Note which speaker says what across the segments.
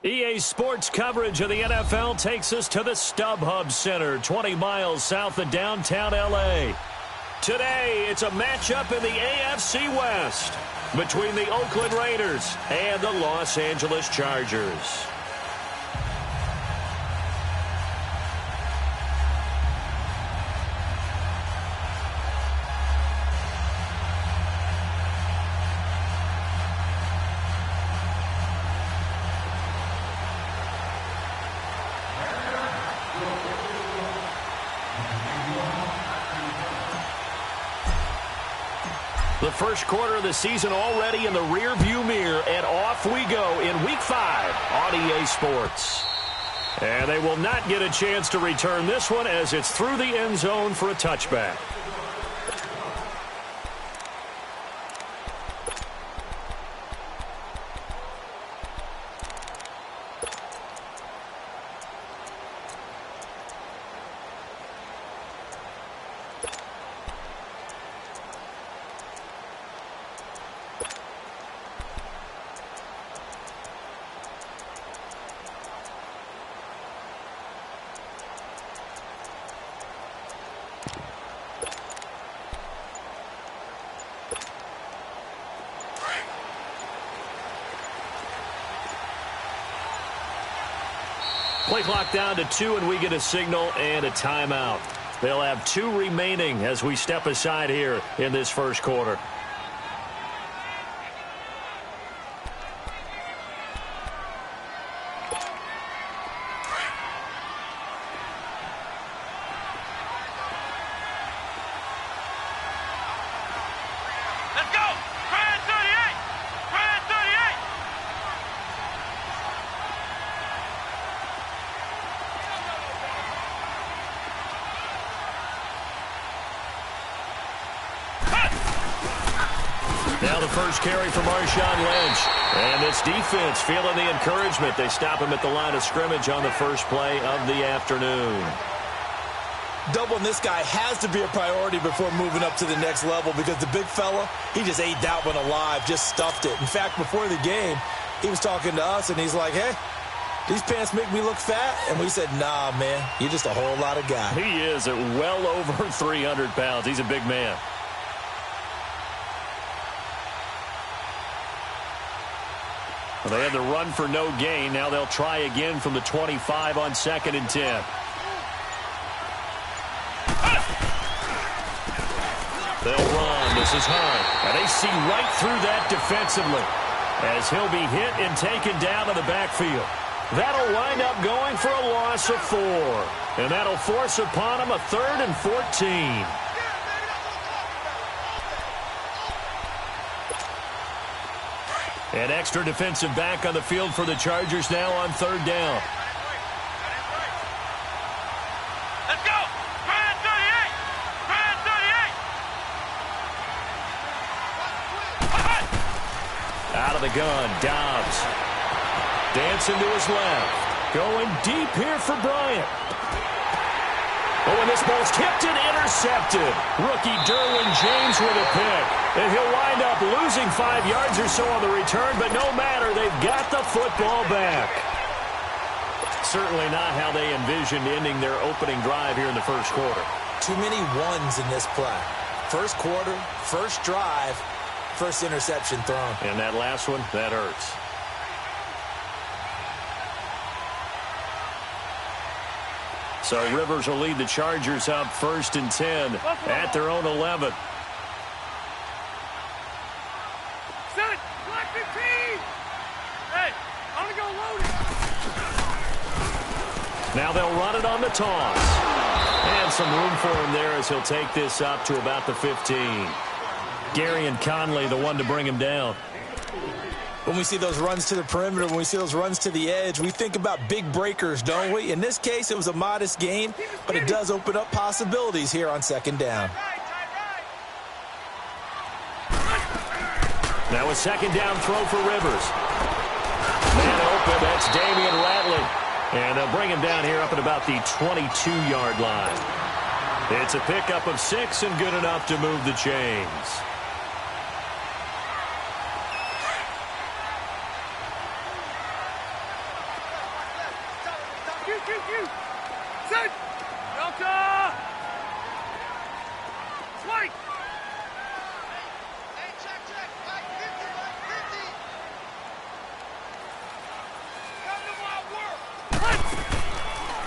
Speaker 1: EA Sports coverage of the NFL takes us to the StubHub Center, 20 miles south of downtown L.A. Today, it's a matchup in the AFC West between the Oakland Raiders and the Los Angeles Chargers. The first quarter of the season already in the rear-view mirror, and off we go in Week 5 on EA Sports. And they will not get a chance to return this one as it's through the end zone for a touchback. Play clock down to 2, and we get a signal and a timeout. They'll have 2 remaining as we step aside here in this first quarter. Now the first carry for Marshawn Lynch. And this defense feeling the encouragement. They stop him at the line of scrimmage on the first play of the afternoon.
Speaker 2: Doubling this guy has to be a priority before moving up to the next level because the big fella, he just ate that one alive, just stuffed it. In fact, before the game, he was talking to us, and he's like, hey, these pants make me look fat? And we said, nah, man, you're just a whole lot of guy.
Speaker 1: He is at well over 300 pounds. He's a big man. Well, they had the run for no gain. Now they'll try again from the 25 on 2nd and 10. They'll run. This is Hunt. And they see right through that defensively as he'll be hit and taken down to the backfield. That'll wind up going for a loss of 4. And that'll force upon him a 3rd and 14. An extra defensive back on the field for the Chargers now on 3rd down.
Speaker 3: Let's go! Brand 38! Brand 38!
Speaker 1: Out of the gun, Dobbs. Dancing to his left. Going deep here for Bryant. Oh, and this ball's tipped and intercepted. Rookie Derwin James with a pick. And he'll wind up losing 5 yards or so on the return, but no matter, they've got the football back. Certainly not how they envisioned ending their opening drive here in the first quarter.
Speaker 2: Too many ones in this play. First quarter, first drive, first interception thrown.
Speaker 1: And that last one, that hurts. So Rivers will lead the Chargers up 1st and 10 at their own 11. Now they'll run it on the toss. And some room for him there as he'll take this up to about the 15. Gary and Conley, the one to bring him down.
Speaker 2: When we see those runs to the perimeter, when we see those runs to the edge, we think about big breakers, don't we? In this case, it was a modest gain, but it does open up possibilities here on 2nd down.
Speaker 1: Now a 2nd down throw for Rivers. Man open, that's Damian Ratley. And they'll bring him down here up at about the 22-yard line. It's a pickup of 6 and good enough to move the chains.
Speaker 3: Swipe!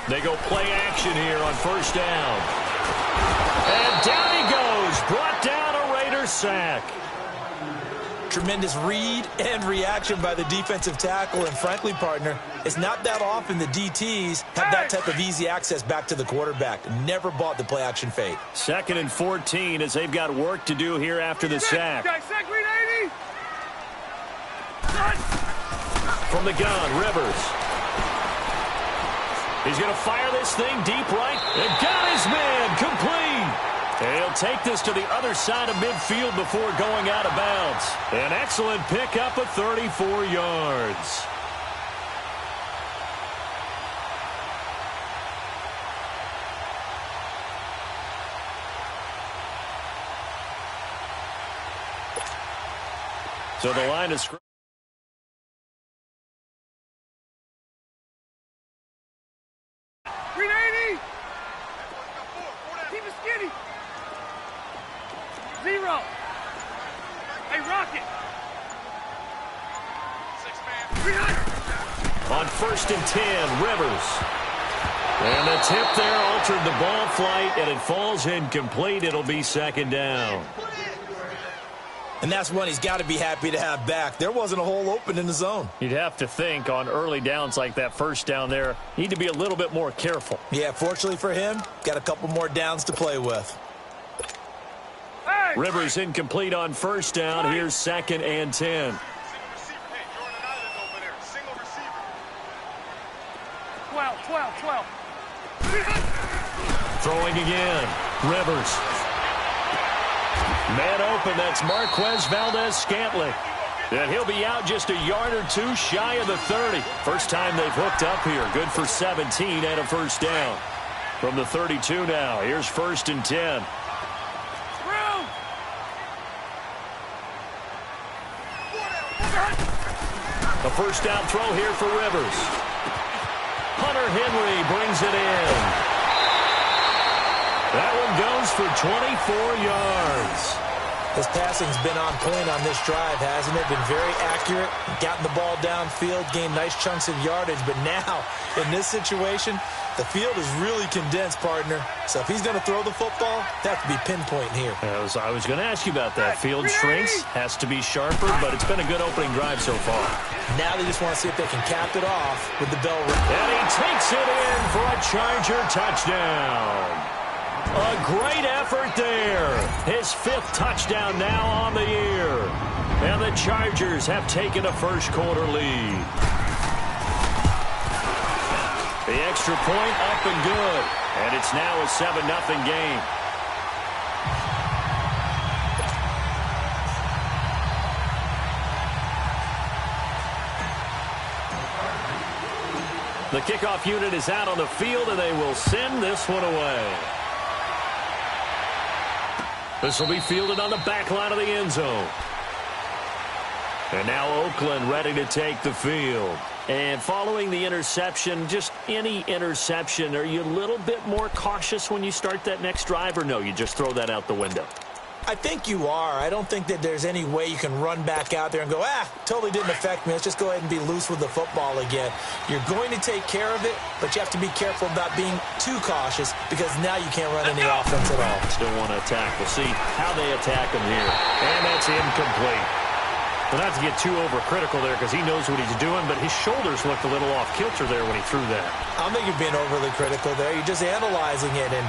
Speaker 1: They go play action here on first down. And down he goes. Brought down a Raider sack.
Speaker 2: Tremendous read and reaction by the defensive tackle. And frankly, partner, it's not that often the DTs have that type of easy access back to the quarterback. Never bought the play action fake.
Speaker 1: 2nd and 14 as they've got work to do here after the sack.
Speaker 3: Sack green 80!
Speaker 1: From the gun, Rivers. He's going to fire this thing deep right. And got his man complete. And he'll take this to the other side of midfield before going out of bounds. An excellent pickup of 34 yards. So the line is...
Speaker 3: Green 80! Keep it skinny! 0. Hey, Rocket!
Speaker 1: On 1st and 10, Rivers. And the tip there altered the ball flight, and it falls incomplete. It'll be 2nd down.
Speaker 2: And that's one he's got to be happy to have back. There wasn't a hole open in the zone.
Speaker 1: You'd have to think on early downs like that first down there, need to be a little bit more careful.
Speaker 2: Yeah, fortunately for him, got a couple more downs to play with.
Speaker 3: Hey!
Speaker 1: Rivers incomplete on first down. Here's 2nd and 10.
Speaker 3: 12.
Speaker 1: Throwing again. Rivers. Man open, that's Marquez Valdez-Scantling. And he'll be out just a yard or two shy of the 30. First time they've hooked up here. Good for 17 and a first down. From the 32 now, here's 1st and 10. A first down throw here for Rivers. Hunter Henry brings it in. That one goes for 24 yards.
Speaker 2: His passing's been on point on this drive, hasn't it? Been very accurate, gotten the ball downfield, gained nice chunks of yardage. But now, in this situation, the field is really condensed, partner. So if he's going to throw the football, that has to be pinpoint here.
Speaker 1: I was going to ask you about that. Field shrinks, has to be sharper, but it's been a good opening drive so far.
Speaker 2: Now they just want to see if they can cap it off with the bell ring.
Speaker 1: And he takes it in for a Charger touchdown. A great effort there. His 5th touchdown now on the year. And the Chargers have taken a first quarter lead. The extra point up and good. And it's now a 7-0 game. The kickoff unit is out on the field, and they will send this one away. This will be fielded on the back line of the end zone. And now Oakland ready to take the field. And following the interception, just any interception, are you a little bit more cautious when you start that next drive, or no, you just throw that out the window?
Speaker 2: I think you are. I don't think that there's any way you can run back out there and go, totally didn't affect me. Let's just go ahead and be loose with the football again. You're going to take care of it, but you have to be careful about being too cautious because now you can't run any offense at all.
Speaker 1: Still want to attack. We'll see how they attack him here. And that's incomplete. Well, not to get too overcritical there because he knows what he's doing, but his shoulders looked a little off kilter there when he threw that.
Speaker 2: I don't think you're being overly critical there. You're just analyzing it, and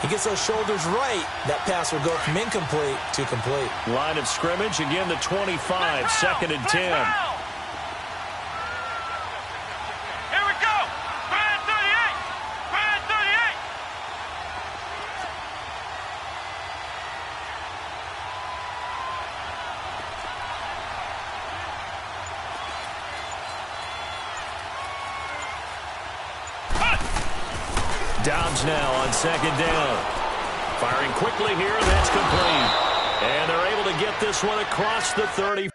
Speaker 2: he gets those shoulders right, that pass will go from incomplete to complete.
Speaker 1: Line of scrimmage, again the 25, 2nd and 10.
Speaker 3: Here we go! Brand 38! Brand 38!
Speaker 1: Dobbs now on 2nd down. Firing quickly here, that's complete. And they're able to get this one across the 30.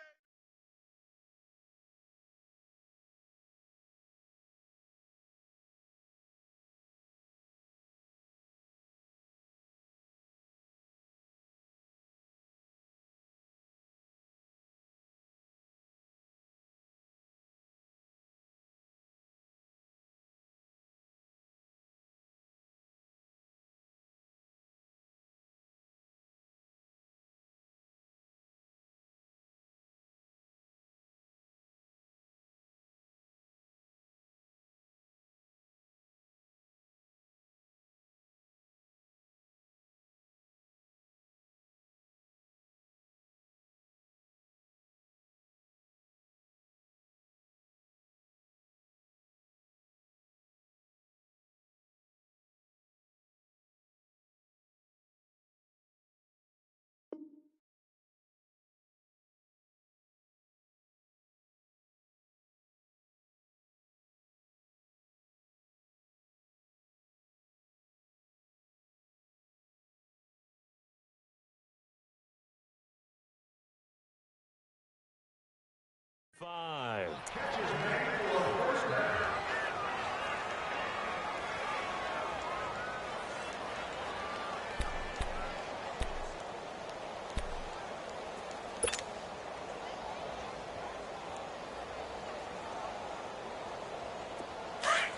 Speaker 1: 5.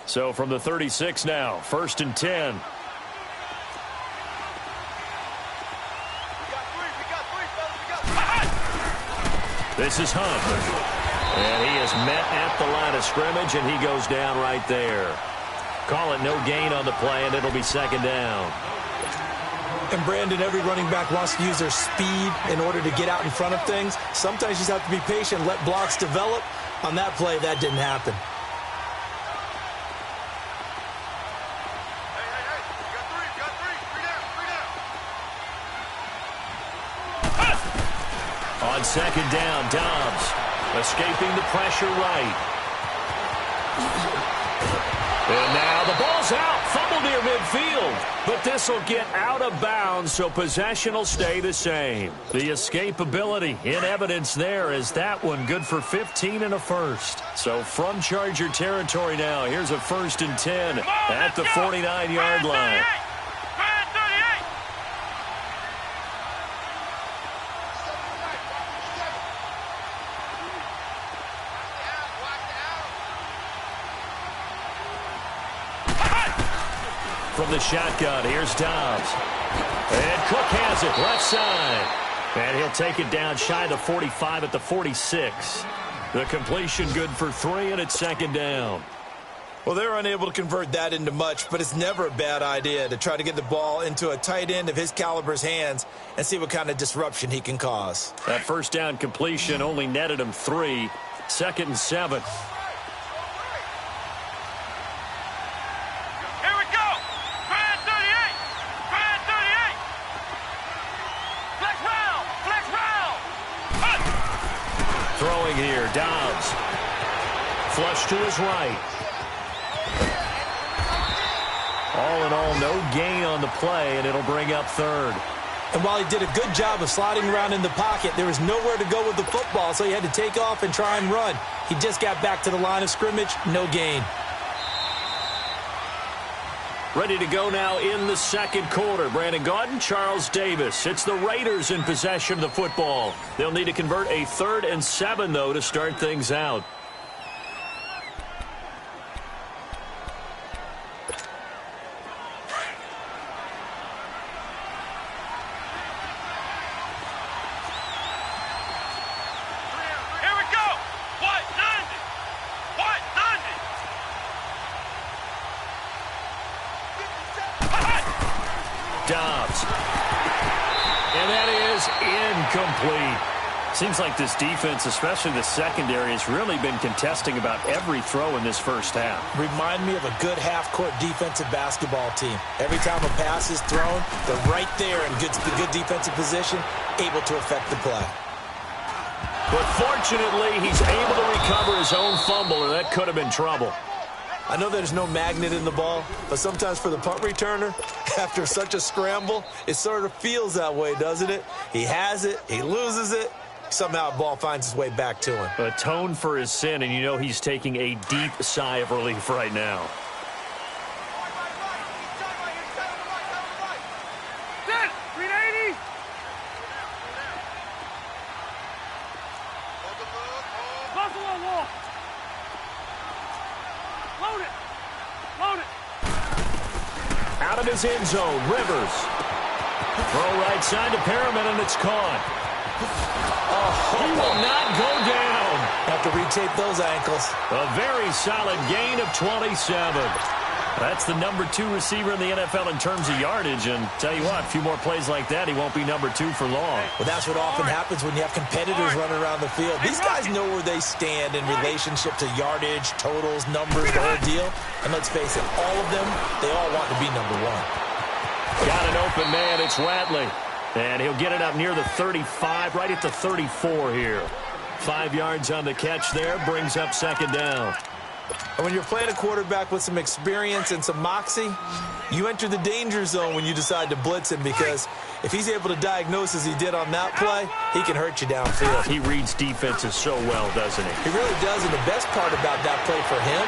Speaker 1: So from the 36 now, 1st and 10. This is Hunt. And he is met at the line of scrimmage, and he goes down right there. Call it no gain on the play, and it'll be 2nd down.
Speaker 2: And Brandon, every running back wants to use their speed in order to get out in front of things. Sometimes you just have to be patient, let blocks develop. On that play, that didn't happen.
Speaker 1: On 2nd down, Dobbs escaping the pressure right. And now the ball's out. Fumble near midfield. But this will get out of bounds, so possession will stay the same. The escapability in evidence there is that one good for 15 and a first. So from Charger territory now, here's a 1st and 10 at the 49-yard line. From the shotgun, here's Dobbs. And Cook has it, left side. And he'll take it down shy of the 45 at the 46. The completion good for 3, and it's 2nd down.
Speaker 2: Well, they're unable to convert that into much, but it's never a bad idea to try to get the ball into a tight end of his caliber's hands and see what kind of disruption he can cause.
Speaker 1: That 1st down completion only netted him 3. 2nd and 7. Throwing here, Dobbs. Flush to his right. All in all, no gain on the play, and it'll bring up 3rd.
Speaker 2: And while he did a good job of sliding around in the pocket, there was nowhere to go with the football, so he had to take off and try and run. He just got back to the line of scrimmage, no gain.
Speaker 1: Ready to go now in the 2nd quarter. Brandon Gaudin, Charles Davis. It's the Raiders in possession of the football. They'll need to convert a 3rd and 7, though, to start things out. Dobbs. And that is incomplete. Seems like this defense, especially the secondary, has really been contesting about every throw in this 1st half.
Speaker 2: Remind me of a good half-court defensive basketball team. Every time a pass is thrown, they're right there in good defensive position, able to affect the play.
Speaker 1: But fortunately, he's able to recover his own fumble, or that could have been trouble.
Speaker 2: I know there's no magnet in the ball, but sometimes for the punt returner, after such a scramble, it sort of feels that way, doesn't it? He has it, he loses it, somehow the ball finds its way back to him.
Speaker 1: Atone for his sin, and you know he's taking a deep sigh of relief right now. Out of his end zone, Rivers. Throw right side to Perriman, and it's caught. He will not go down.
Speaker 2: Have to retape those ankles.
Speaker 1: A very solid gain of 27. That's the number 2 receiver in the NFL in terms of yardage. And tell you what, a few more plays like that, he won't be number 2 for long.
Speaker 2: Well, that's what often happens when you have competitors running around the field. These guys know where they stand in relationship to yardage, totals, numbers, the whole deal. And let's face it, all of them, they all want to be number 1.
Speaker 1: Got an open man. It's Watley. And he'll get it up near the 35, right at the 34 here. 5 yards on the catch there, brings up 2nd down.
Speaker 2: And when you're playing a quarterback with some experience and some moxie, you enter the danger zone when you decide to blitz him, because if he's able to diagnose as he did on that play, he can hurt you downfield.
Speaker 1: He reads defenses so well, doesn't he?
Speaker 2: He really does, and the best part about that play for him,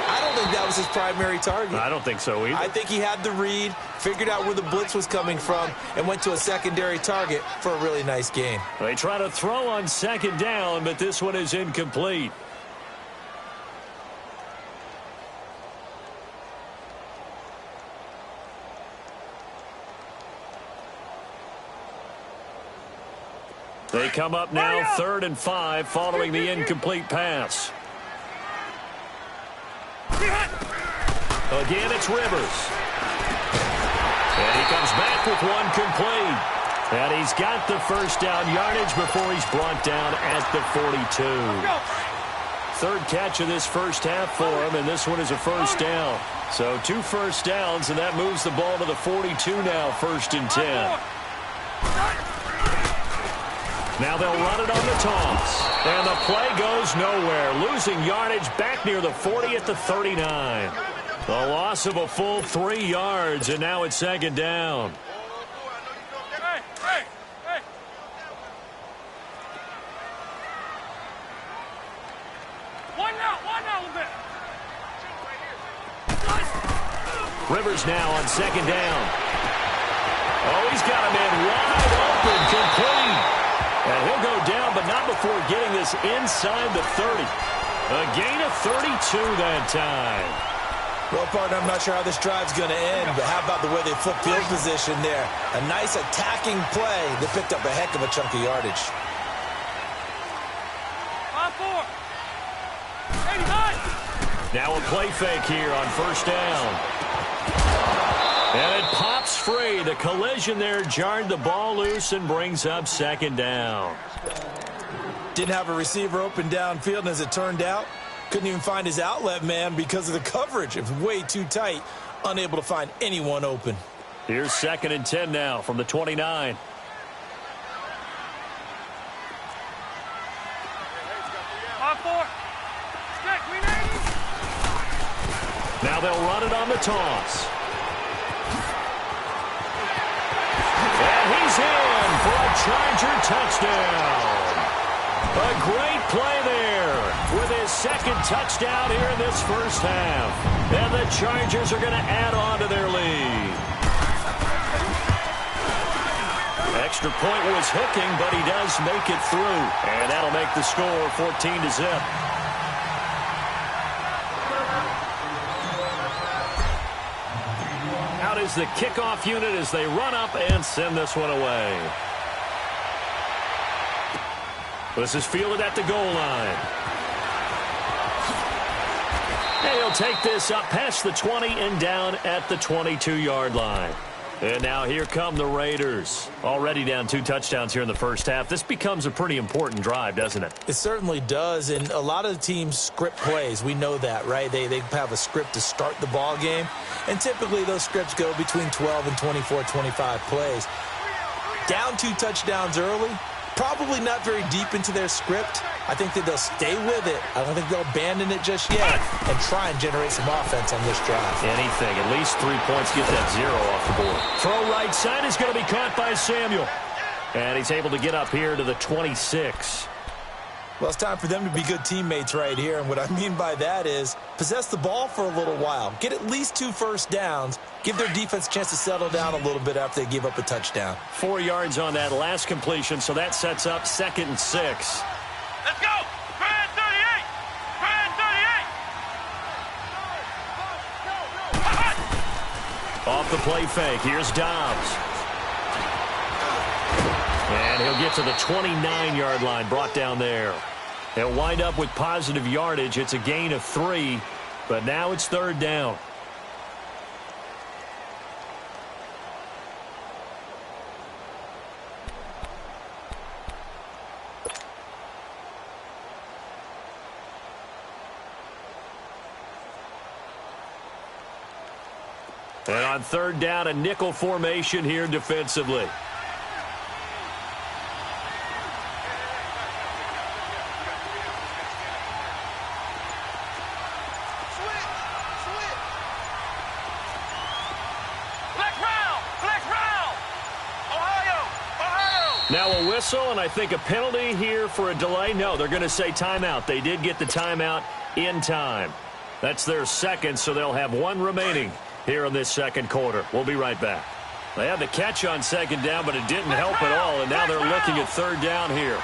Speaker 2: I don't think that was his primary target.
Speaker 1: I don't think so either.
Speaker 2: I think he had the read, figured out where the blitz was coming from, and went to a secondary target for a really nice gain.
Speaker 1: They try to throw on second down, but this one is incomplete. They come up now 3rd and 5 following the incomplete pass. Again, it's Rivers. And he comes back with one complete. And he's got the first down yardage before he's brought down at the 42. Third catch of this first half for him, and this one is a first down. So 2 first downs, and that moves the ball to the 42 now, 1st and 10. Now they'll run it on the toss. And the play goes nowhere. Losing yardage back near the 40 at the 39. The loss of a full 3 yards, and now it's 2nd down.
Speaker 3: One now, a little bit.
Speaker 1: Rivers now on 2nd down. Oh, he's got a man wide open, complete. And he'll go down, but not before getting this inside the 30. A gain of 32 that time.
Speaker 2: Well, partner, I'm not sure how this drive's going to end, but how about the way they flip field position there? A nice attacking play that picked up a heck of a chunk of yardage.
Speaker 3: 5-4. 89.
Speaker 1: Now a play fake here on 1st down. And it pops free. The collision there jarred the ball loose and brings up 2nd down.
Speaker 2: Didn't have a receiver open downfield, and as it turned out, couldn't even find his outlet man because of the coverage. It was way too tight, unable to find anyone open.
Speaker 1: Here's 2nd and 10 now from the 29. Now they'll run it on the toss. And he's in for a Charger touchdown. A great play there with his 2nd touchdown here in this first half. And the Chargers are going to add on to their lead. Extra point was hooking, but he does make it through. And that'll make the score 14-0. Out is the kickoff unit as they run up and send this one away. This is fielded at the goal line. And he'll take this up past the 20 and down at the 22-yard line. And now here come the Raiders. Already down 2 touchdowns here in the first half. This becomes a pretty important drive, doesn't it?
Speaker 2: It certainly does, and a lot of teams script plays. We know that, right? They have a script to start the ball game, and typically those scripts go between 12 and 24, 25 plays. Down 2 touchdowns early, probably not very deep into their script. I think that they'll stay with it. I don't think they'll abandon it just yet and try and generate some offense on this drive.
Speaker 1: Anything. At least 3 points. Get that 0 off the board. Throw right side is going to be caught by Samuel. And he's able to get up here to the 26.
Speaker 2: Well, it's time for them to be good teammates right here. And what I mean by that is possess the ball for a little while. Get at least 2 first downs. Give their defense a chance to settle down a little bit after they give up a touchdown.
Speaker 1: 4 yards on that last completion, so that sets up 2nd and 6.
Speaker 3: Let's go! Brand 38! Brand 38!
Speaker 1: Off the play fake, here's Dobbs. And he'll get to the 29-yard line, brought down there. They'll wind up with positive yardage. It's a gain of 3, but now it's 3rd down. And on 3rd down, a nickel formation here defensively. Now a whistle, and I think a penalty here for a delay. No, they're going to say timeout. They did get the timeout in time. That's their second, so they'll have one remaining here in this second quarter. We'll be right back. They had the catch on second down, but it didn't help at all, and now they're looking at third down here.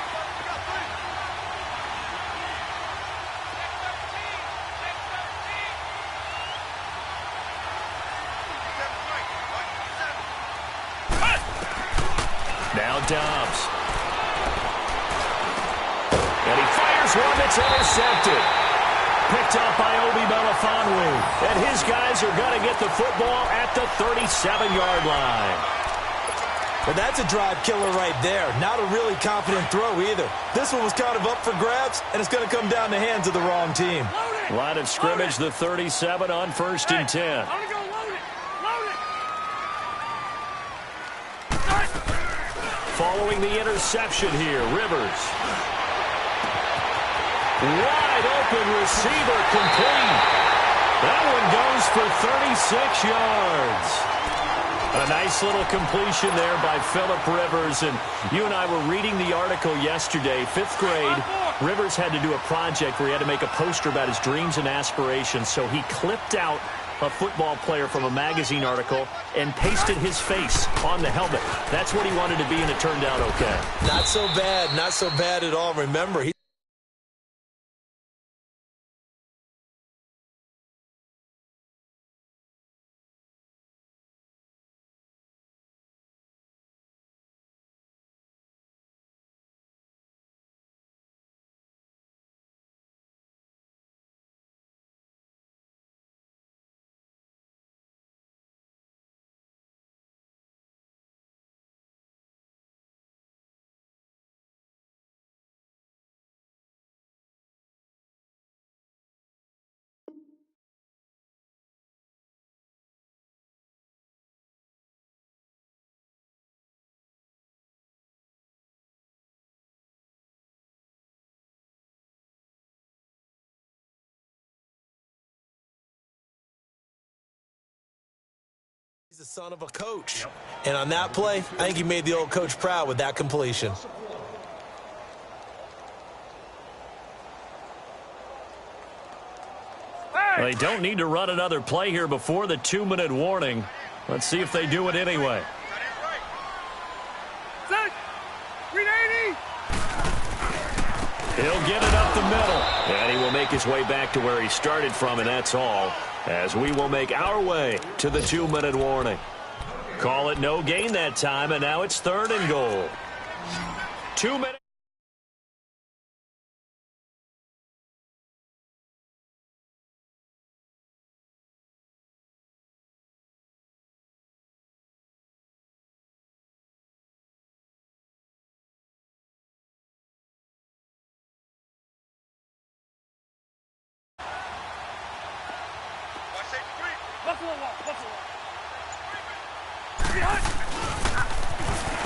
Speaker 1: Now Dobbs. And he fires one that's intercepted. Picked up by Obi Melifonwu. And his guys are going to get the football at the 37-yard line.
Speaker 2: But that's a drive killer right there. Not a really confident throw either. This one was kind of up for grabs, and it's going to come down the hands of the wrong team.
Speaker 1: Line of scrimmage, the 37 on 1st and 10. Following the interception here, Rivers. Wide open receiver complete. That one goes for 36 yards. A nice little completion there by Phillip Rivers. And you and I were reading the article yesterday, 5th grade. Rivers had to do a project where he had to make a poster about his dreams and aspirations. So he clipped out a football player from a magazine article and pasted his face on the helmet. That's what he wanted to be, and it turned out okay.
Speaker 2: Not so bad. Not so bad at all. Remember, he's the son of a coach. And on that play, I think he made the old coach proud with that completion.
Speaker 1: They don't need to run another play here before the 2-minute warning. Let's see if they do it anyway. He'll get it up the middle. And he will make his way back to where he started from, and that's all. As we will make our way to the 2-minute warning. Call it no gain that time, and now it's 3rd and goal. 2 minutes.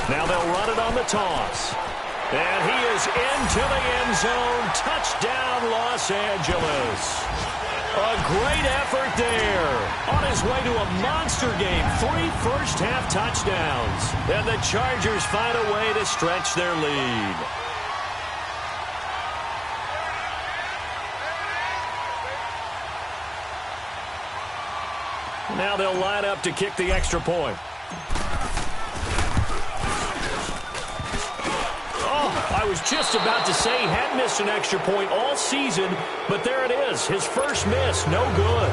Speaker 1: Now they'll run it on the toss. And he is into the end zone. Touchdown, Los Angeles. A great effort there. On his way to a monster game. 3 first-half touchdowns. And the Chargers find a way to stretch their lead. Now they'll line up to kick the extra point. I was just about to say he hadn't missed an extra point all season, but there it is. His first miss, no good.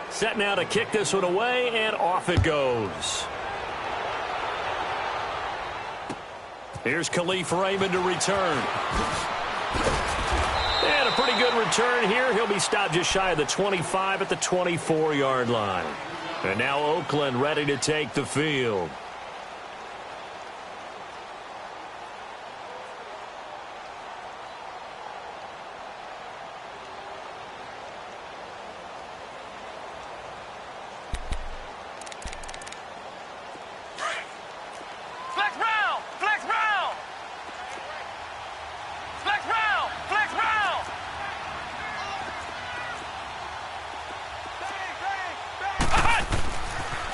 Speaker 1: Set now to kick this one away, and off it goes. Here's Khalif Raymond to return. And a pretty good return here. He'll be stopped just shy of the 25 at the 24-yard line. And now Oakland ready to take the field.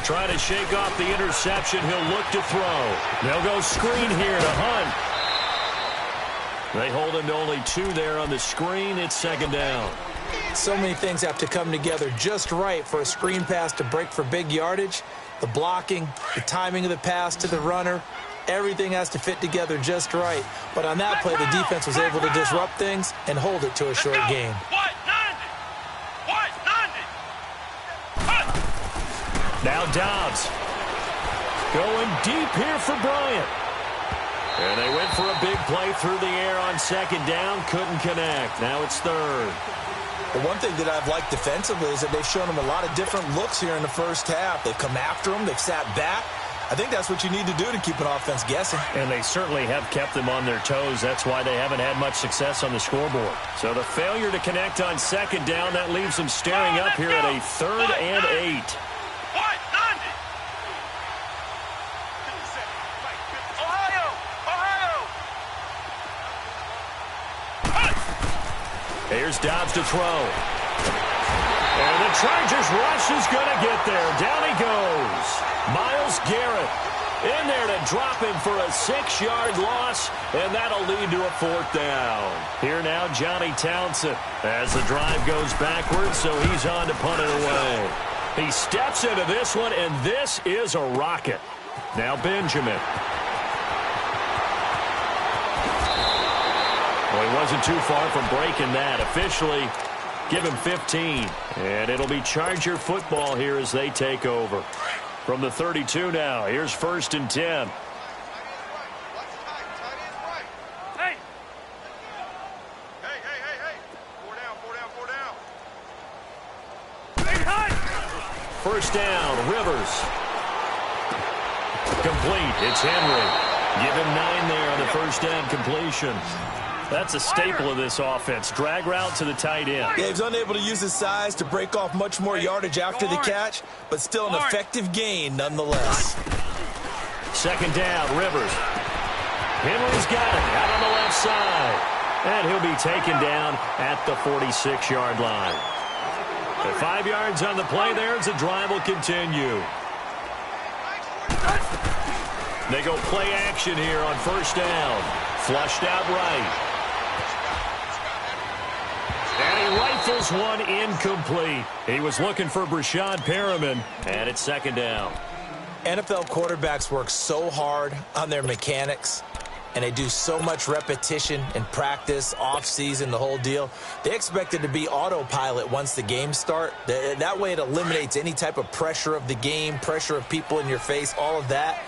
Speaker 1: trying to shake off the interception. He'll look to throw. They'll go screen here to Hunt. They hold him to only 2 there on the screen. It's second down.
Speaker 2: So many things have to come together just right for a screen pass to break for big yardage. The blocking, the timing of the pass to the runner, everything has to fit together just right. But on that play, the defense was able to disrupt things and hold it to a short game.
Speaker 1: Now Dobbs going deep here for Bryant. And they went for a big play through the air on second down. Couldn't connect. Now it's third.
Speaker 2: The one thing that I've liked defensively is that they've shown them a lot of different looks here in the first half. They've come after them. They've sat back. I think that's what you need to do to keep an offense guessing.
Speaker 1: And they certainly have kept them on their toes. That's why they haven't had much success on the scoreboard. So the failure to connect on second down, that leaves them staring up here at a 3rd and 8. Here's Dobbs to throw. And the Chargers rush is going to get there. Down he goes. Myles Garrett in there to drop him for a 6-yard loss, and that'll lead to a 4th down. Here now, Johnny Townsend as the drive goes backwards, so he's on to punt it away. He steps into this one, and this is a rocket. Now Benjamin. Well, he wasn't too far from breaking that. Officially, give him 15. And it'll be Charger football here as they take over. From the 32 now, here's 1st and 10.
Speaker 3: Hey! Hey! 4 down. Hey, Hunt!
Speaker 1: 1st down, Rivers. Complete, it's Henry. Give him 9 there on the 1st down completion. That's a staple of this offense. Drag route to the tight end.
Speaker 2: Yeah, he's unable to use his size to break off much more yardage after the catch, but still an effective gain nonetheless.
Speaker 1: 2nd down, Rivers. Henry's got it out on the left side. And he'll be taken down at the 46-yard line. The 5 yards on the play there as the drive will continue. They go play action here on 1st down. Flushed out right. And he rifles one incomplete. He was looking for Brashad Perriman, and it's 2nd down.
Speaker 2: NFL quarterbacks work so hard on their mechanics, and they do so much repetition and practice, off-season, the whole deal. They expect it to be autopilot once the games start. That way it eliminates any type of pressure of the game, pressure of people in your face, all of that.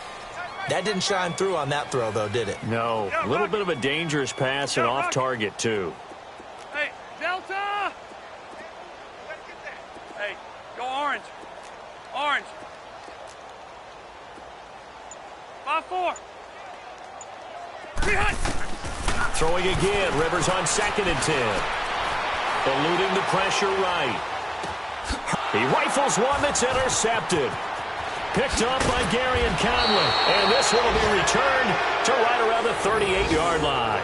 Speaker 2: That didn't shine through on that throw, though, did it?
Speaker 1: No. A little bit of a dangerous pass and off target, too.
Speaker 3: Hey, Delta! Hey, go orange. Orange. 5-4.
Speaker 1: Throwing again. Rivers on 2nd and 10. Eluding the pressure right. He rifles one that's intercepted. Picked up by Gary and Conley. And this one will be returned to right around the 38-yard line.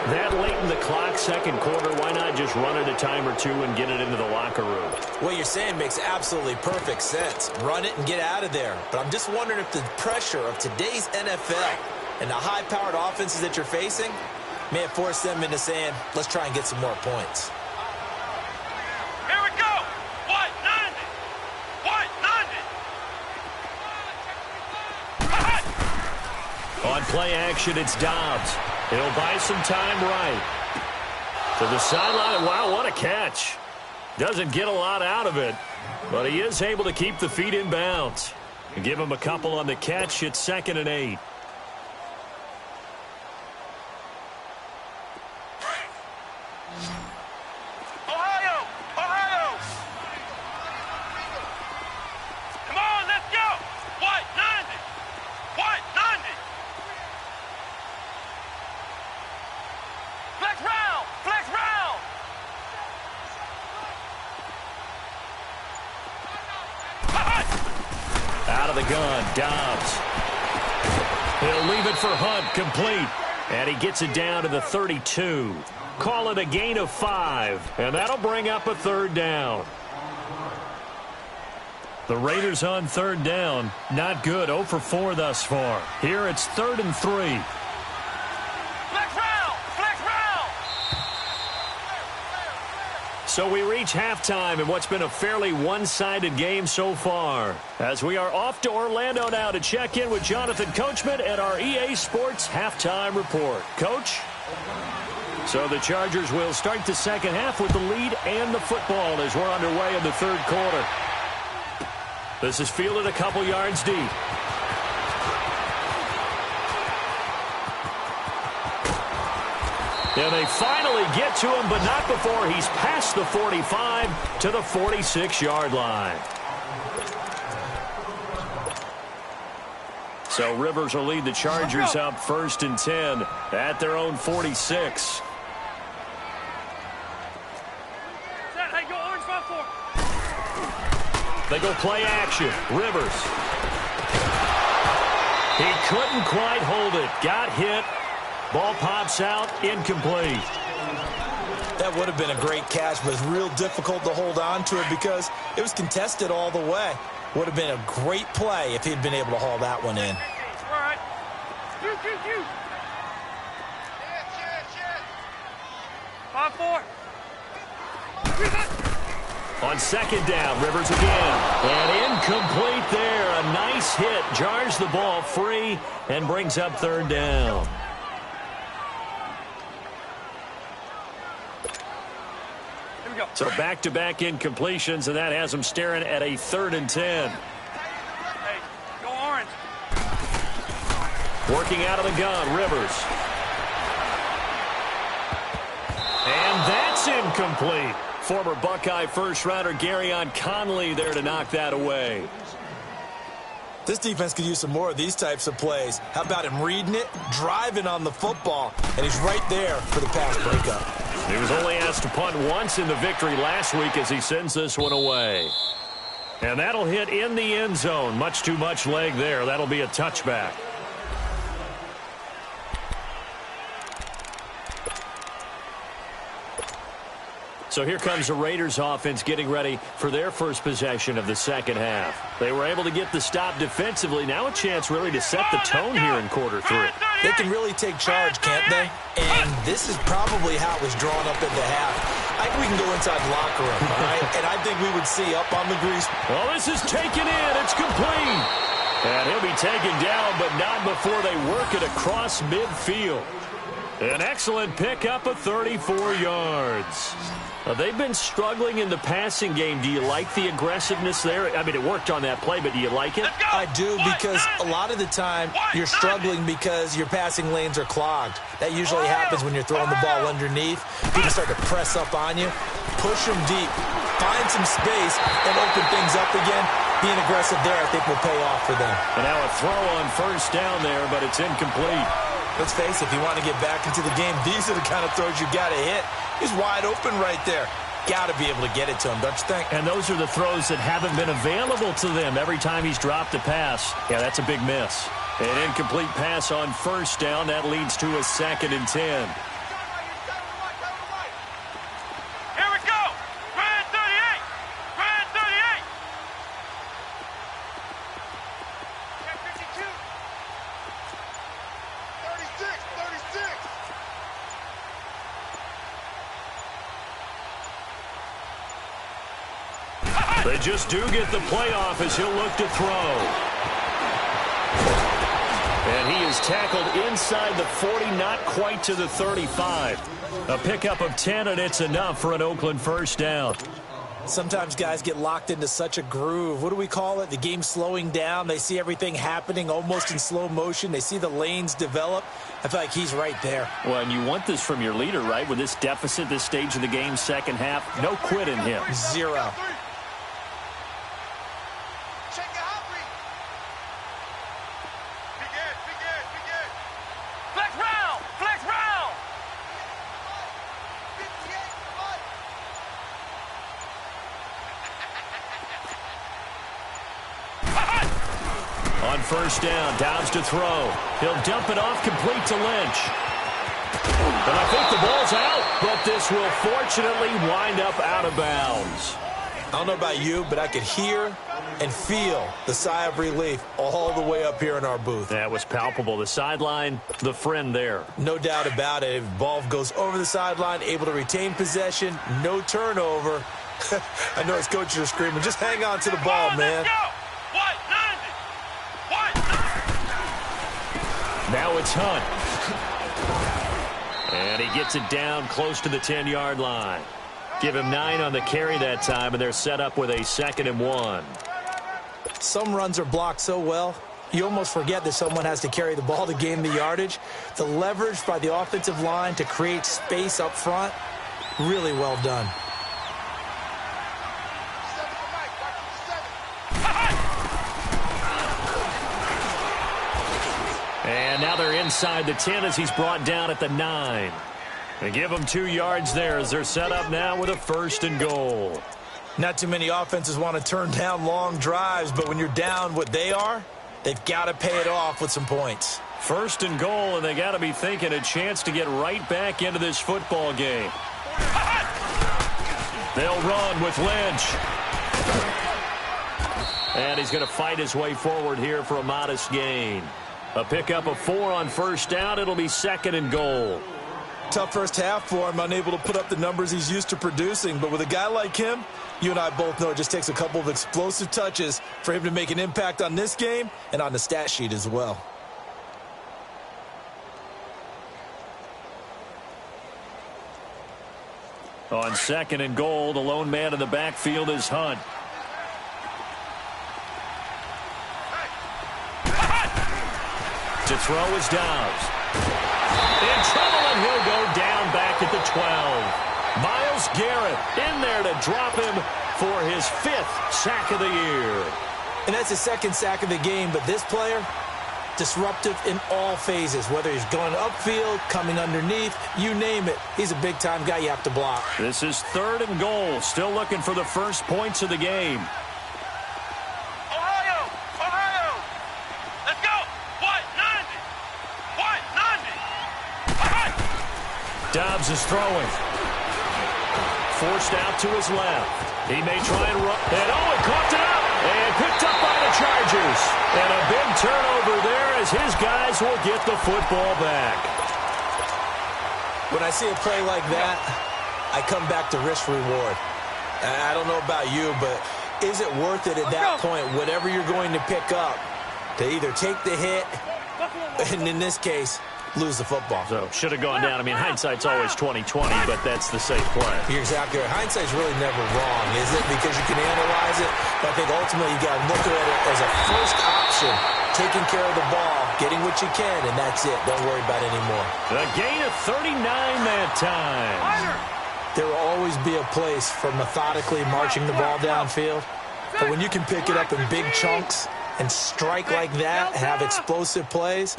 Speaker 1: That late in the clock, 2nd quarter, why not just run it a time or two and get it into the locker room?
Speaker 2: What you're saying makes absolutely perfect sense. Run it and get out of there. But I'm just wondering if the pressure of today's NFL and the high-powered offenses that you're facing may have forced them into saying, let's try and get some more points.
Speaker 3: Here we go. White 90. White 90.
Speaker 1: On play action, it's Dobbs. He'll buy some time right. To the sideline. Wow, what a catch. Doesn't get a lot out of it, but he is able to keep the feet in bounds. And give him a couple on the catch. It's 2nd and 8.
Speaker 3: Ohio. Come on, let's go. White 90. White 90. Flex round.
Speaker 1: Out of the gun, Dobbs. He'll leave it for Hunt, complete. And he gets it down to the 32. Call it a gain of 5. And that'll bring up a 3rd down. The Raiders on third down. Not good. 0 for 4 thus far. Here it's 3rd and 3.
Speaker 3: Flex round! Flex round!
Speaker 1: So we reach halftime in what's been a fairly one-sided game so far. As we are off to Orlando now to check in with Jonathan Coachman at our EA Sports Halftime Report. Coach? So the Chargers will start the second half with the lead and the football as we're underway in the third quarter. This is fielded a couple yards deep. And they finally get to him, but not before he's past the 45 to the 46-yard line. So Rivers will lead the Chargers up 1st and 10 at their own 46.
Speaker 3: Hey, go orange 5-4.
Speaker 1: They go play action. Rivers. He couldn't quite hold it. Got hit. Ball pops out. Incomplete.
Speaker 2: That would have been a great catch, but it's real difficult to hold on to it because it was contested all the way. Would have been a great play if he'd been able to haul that one in.
Speaker 3: All right. Shoot. 5-4.
Speaker 1: On second down, Rivers again. And incomplete there. A nice hit. Jars the ball free and brings up 3rd down.
Speaker 3: Here we go.
Speaker 1: So back-to-back incompletions, and that has them staring at a 3rd and 10.
Speaker 3: Hey, go orange.
Speaker 1: Working out of the gun, Rivers. And that's incomplete. Former Buckeye first-rounder Garyon Conley there to knock that away.
Speaker 2: This defense could use some more of these types of plays. How about him reading it, driving on the football, and he's right there for the pass breakup.
Speaker 1: He was only asked to punt once in the victory last week as he sends this one away. And that'll hit in the end zone. Much too much leg there. That'll be a touchback. So here comes the Raiders offense getting ready for their first possession of the second half. They were able to get the stop defensively. Now a chance really to set the tone here in quarter 3.
Speaker 2: They can really take charge, can't they? And this is probably how it was drawn up at the half. I think we can go inside the locker room, all right? And I think we would see up on the grease.
Speaker 1: Well, this is taken in. It's complete. And he'll be taken down, but not before they work it across midfield. An excellent pickup of 34 yards. They've been struggling in the passing game. Do you like the aggressiveness there? I mean, it worked on that play, but do you like it?
Speaker 2: I do, because a lot of the time you're struggling because your passing lanes are clogged. That usually happens when you're throwing the ball underneath. People start to press up on you, push them deep, find some space, and open things up again. Being aggressive there, I think, will pay off for them.
Speaker 1: And now a throw on first down there, but it's incomplete.
Speaker 2: Let's face it, if you want to get back into the game, these are the kind of throws you got to hit. He's wide open right there. Got to be able to get it to him, don't you think?
Speaker 1: And those are the throws that haven't been available to them every time he's dropped a pass. Yeah, that's a big miss. An incomplete pass on first down. That leads to a 2nd and 10.
Speaker 3: Here we go. Brand 38. Brand 38. 52. 36.
Speaker 1: They just do get the playoff as he'll look to throw. And he is tackled inside the 40, not quite to the 35. A pickup of 10, and it's enough for an Oakland first down.
Speaker 2: Sometimes guys get locked into such a groove. What do we call it? The game's slowing down. They see everything happening almost in slow motion. They see the lanes develop. I feel like he's right there.
Speaker 1: Well, and you want this from your leader, right? With this deficit, this stage of the game, second half, no quit in him.
Speaker 2: 0.
Speaker 3: Flex round. Flex round.
Speaker 1: On first down, Downs to throw. He'll dump it off complete to Lynch. And I think the ball's out, but this will fortunately wind up out of bounds.
Speaker 2: I don't know about you, but I could hear and feel the sigh of relief all the way up here in our booth.
Speaker 1: That was palpable. The sideline, the friend there.
Speaker 2: No doubt about it. If the ball goes over the sideline, able to retain possession, no turnover. I know his coaches are screaming, just hang on to the ball, man.
Speaker 1: Now it's Hunt. And he gets it down close to the 10-yard line. Give him 9 on the carry that time, and they're set up with a 2nd and 1.
Speaker 2: Some runs are blocked so well, you almost forget that someone has to carry the ball to gain the yardage. The leverage by the offensive line to create space up front, really well done.
Speaker 1: And now they're inside the 10 as he's brought down at the 9. They give them 2 yards there as they're set up now with a 1st and goal.
Speaker 2: Not too many offenses want to turn down long drives, but when you're down what they are, they've got to pay it off with some points.
Speaker 1: 1st and goal, and they got to be thinking a chance to get right back into this football game. They'll run with Lynch. And he's going to fight his way forward here for a modest gain. A pickup of 4 on 1st down. It'll be 2nd and goal.
Speaker 2: Tough first half for him, unable to put up the numbers he's used to producing. But with a guy like him, you and I both know it just takes a couple of explosive touches for him to make an impact on this game and on the stat sheet as well.
Speaker 1: On 2nd and goal, the lone man in the backfield is Hunt. To throw is Dobbs. In trouble, and he'll go down back at the 12. Myles Garrett in there to drop him for his 5th sack of the year.
Speaker 2: And that's his 2nd sack of the game, but this player, disruptive in all phases, whether he's going upfield, coming underneath, you name it. He's a big-time guy you have to block.
Speaker 1: This is 3rd and goal, still looking for the first points of the game. Dobbs is throwing. Forced out to his left. He may try and run. And he caught it up. And picked up by the Chargers. And a big turnover there as his guys will get the football back.
Speaker 2: When I see a play like that, I come back to risk reward. I don't know about you, but is it worth it at that point, whatever you're going to pick up, to either take the hit, and in this case, lose the football?
Speaker 1: So, should have gone down. I mean, hindsight's always 20/20, but that's the safe play.
Speaker 2: You're exactly right. Hindsight's really never wrong, is it? Because you can analyze it, but I think ultimately you got to look at it as a first option, taking care of the ball, getting what you can, and that's it. Don't worry about it anymore.
Speaker 1: A gain of 39 that time.
Speaker 2: There will always be a place for methodically marching the ball downfield, but when you can pick it up in big chunks and strike like that, have explosive plays,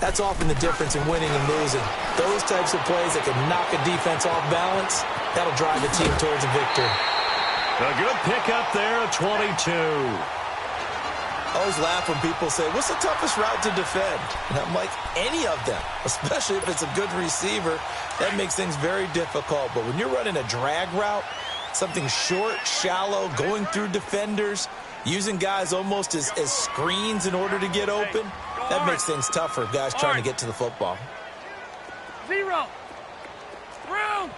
Speaker 2: that's often the difference in winning and losing. Those types of plays that can knock a defense off balance, that'll drive a team towards a victory.
Speaker 1: A good pickup there, 22.
Speaker 2: I always laugh when people say, what's the toughest route to defend? And I'm like, any of them, especially if it's a good receiver. That makes things very difficult. But when you're running a drag route, something short, shallow, going through defenders, using guys almost as screens in order to get open, that makes things tough for guys trying to get to the football.
Speaker 3: 0. Room.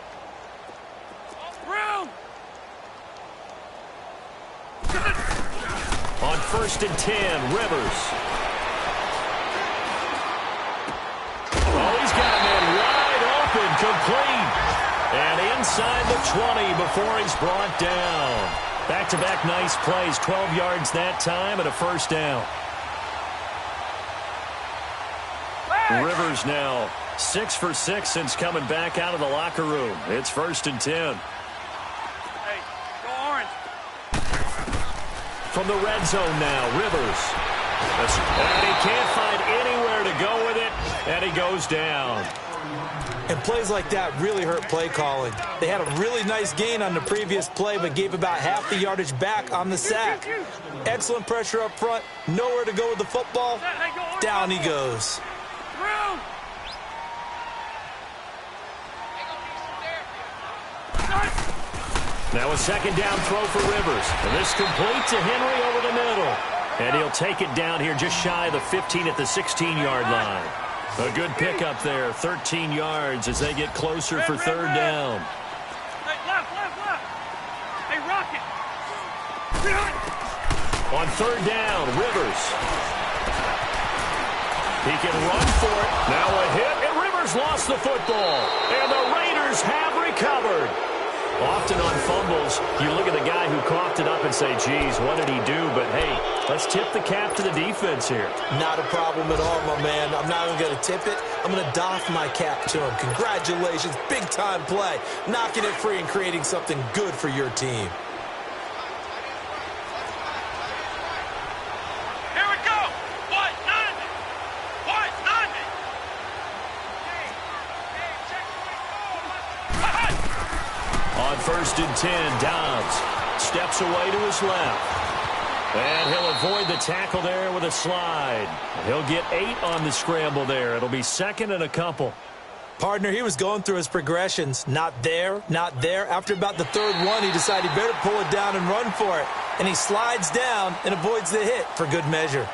Speaker 1: On 1st and 10, Rivers. Oh, he's got a man wide open, complete. And inside the 20 before he's brought down. Back-to-back nice plays, 12 yards that time and a 1st down. Rivers now 6 for 6 since coming back out of the locker room. It's 1st and 10.
Speaker 3: Hey, go orange.
Speaker 1: From the red zone now, Rivers. And he can't find anywhere to go with it, and he goes down.
Speaker 2: And plays like that really hurt play calling. They had a really nice gain on the previous play, but gave about half the yardage back on the sack. Excellent pressure up front. Nowhere to go with the football. Down he goes.
Speaker 1: Now a second down throw for Rivers. And this complete to Henry over the middle. And he'll take it down here just shy of the 15 at the 16-yard line. A good pickup there, 13 yards as they get closer for third down.
Speaker 3: Hey, left. Hey, Rocket.
Speaker 1: On third down, Rivers. He can run for it. Now a hit, and Rivers lost the football. And the Raiders have recovered. Often on fumbles, you look at the guy who coughed it up and say, geez, what did he do? But, hey, let's tip the cap to the defense here.
Speaker 2: Not a problem at all, my man. I'm not even going to tip it. I'm going to doff my cap to him. Congratulations. Big-time play. Knocking it free and creating something good for your team.
Speaker 3: Here we go. What? 90. What? 90.
Speaker 1: On first and 10, Dobbs steps away to his left. And he'll avoid the tackle there with a slide. He'll get 8 on the scramble there. It'll be second and a couple.
Speaker 2: Partner, he was going through his progressions. Not there, not there. After about the third one, he decided he better pull it down and run for it. And he slides down and avoids the hit for good measure.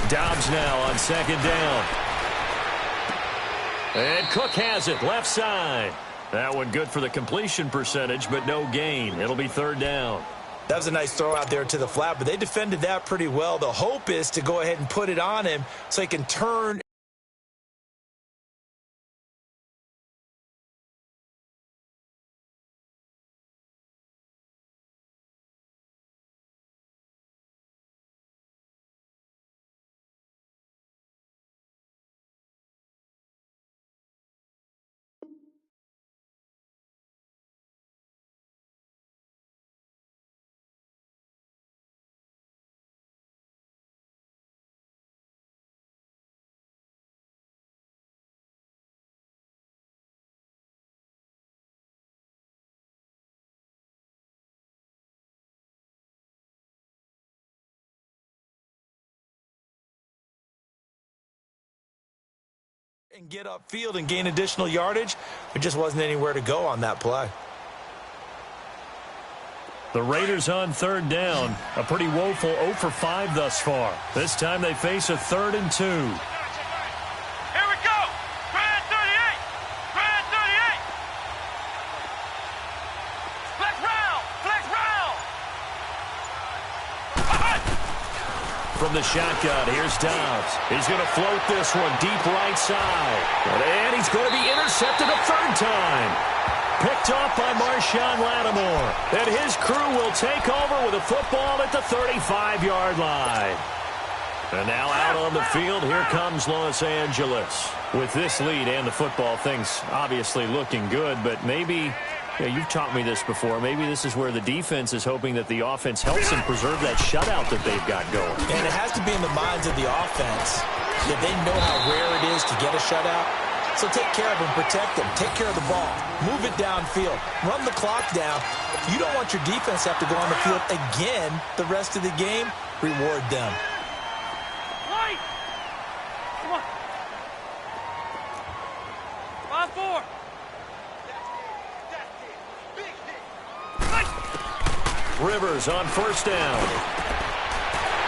Speaker 1: Dobbs now on second down. And Cook has it, left side. That one good for the completion percentage, but no gain. It'll be third down.
Speaker 2: That was a nice throw out there to the flat, but they defended that pretty well. The hope is to go ahead and put it on him so he can turn. And get upfield and gain additional yardage. There just wasn't anywhere to go on that play.
Speaker 1: The Raiders on third down. A pretty woeful 0 for 5 thus far. This time they face a 3rd and 2.
Speaker 3: Here we go. Grand 38. Grand 38. Flex round. Flex round.
Speaker 1: From the shotgun, here's Dobbs. He's going to float this one deep right side. And he's going to be intercepted a 3rd time. Picked off by Marshawn Lattimore. And his crew will take over with a football at the 35-yard line. And now out on the field, here comes Los Angeles. With this lead and the football, things obviously looking good, but maybe... Yeah, you've taught me this before. Maybe this is where the defense is hoping that the offense helps them preserve that shutout that they've got going.
Speaker 2: And it has to be in the minds of the offense that they know how rare it is to get a shutout. So take care of them, protect them, take care of the ball, move it downfield, run the clock down. You don't want your defense to have to go on the field again the rest of the game. Reward them.
Speaker 3: Right. Come on. 5-4.
Speaker 1: Rivers on first down.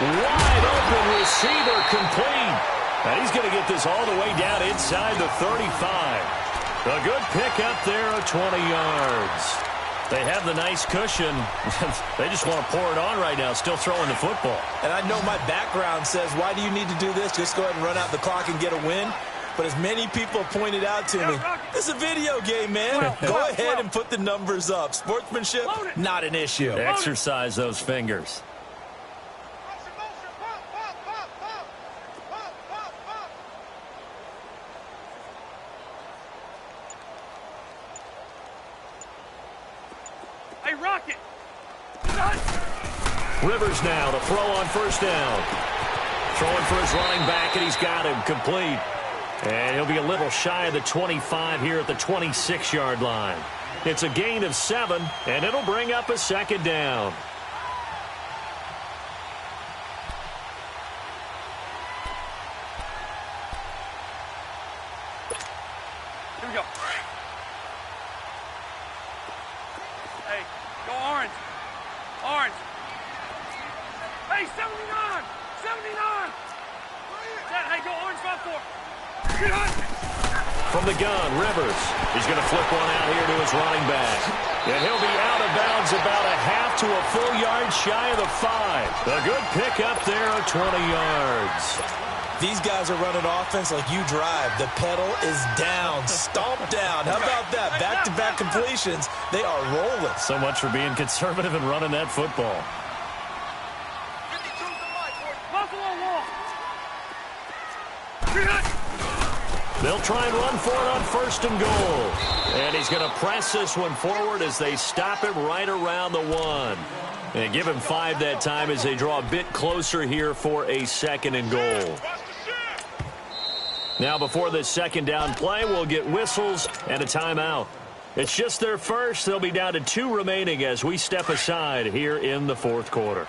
Speaker 1: Wide open receiver complete. And he's going to get this all the way down inside the 35. A good pickup there of 20 yards. They have the nice cushion. They just want to pour it on right now, still throwing the football.
Speaker 2: And I know my background says, why do you need to do this? Just go ahead and run out the clock and get a win. But as many people pointed out to me, it's a video game, man. Go ahead and put the numbers up. Sportsmanship, not an issue.
Speaker 1: Exercise those fingers. Rivers now, the throw on first down. Throwing for his running back, and he's got him complete. And he'll be a little shy of the 25 here at the 26-yard line. It's a gain of 7, and it'll bring up a second down.
Speaker 3: Here we go. Hey, go orange. Orange. Hey, 79! 79! Dad, hey, go orange 5-4. Get on!
Speaker 1: From the gun, Rivers. He's going to flip one out here to his running back. And he'll be out of bounds about a half to a full yard shy of the 5. A good pickup there of 20 yards.
Speaker 2: These guys are running offense like you drive. The pedal is down, stomped down. How about that? Back-to-back completions. They are rolling.
Speaker 1: So much for being conservative and running that football.
Speaker 3: Buffalo Wall.
Speaker 1: They'll try and run for it on first and goal. And he's going to press this one forward as they stop him right around the 1. And give him 5 that time as they draw a bit closer here for a second and goal. Now before this second down play, we'll get whistles and a timeout. It's just their first. They'll be down to 2 remaining as we step aside here in the fourth quarter.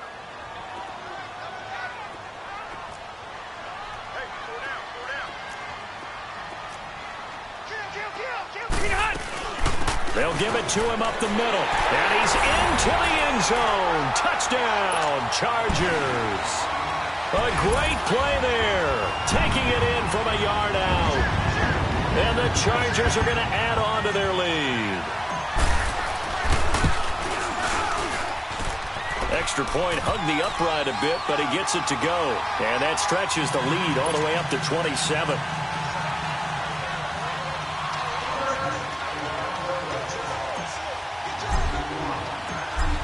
Speaker 1: They'll give it to him up the middle. And he's into the end zone. Touchdown, Chargers. A great play there. Taking it in from a yard out. And the Chargers are going to add on to their lead. Extra point, hugged the upright a bit, but he gets it to go. And that stretches the lead all the way up to 27.